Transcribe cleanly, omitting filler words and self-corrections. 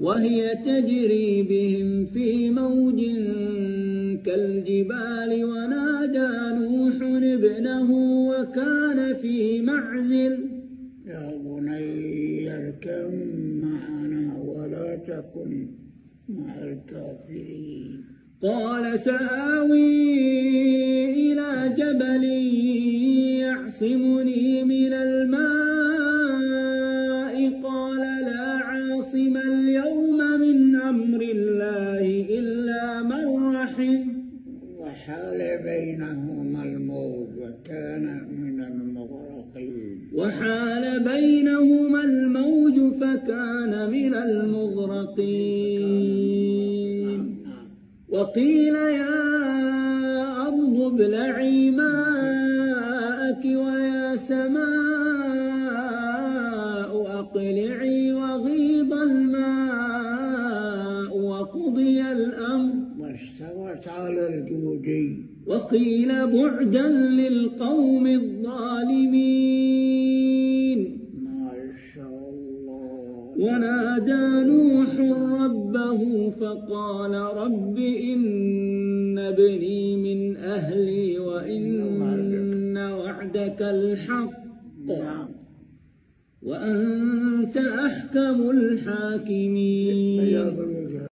وهي تجري بهم في موج كالجبال ونادى نوح ابنه وكان في معزل يا بني اركب معنا ولا تكن مع الكافرين قال سآوي إلى جبل يعصمني من الماء قال لا عاصم اليوم من أمر الله إلا من رحم وحال بينهما الموج وكان من المغرقين فكان من المغرقين وقيل يا أرض ابلعي ماءك ويا سماء أقلعي وغيض الماء وقضي الأمر واستوت على الجودي وقيل بعدا للقوم الظالمين ما شاء الله. ونادى نوح ربه فقال رب إن ابني من أهلي وإن وعدك الحق وأنت أحكم الحاكمين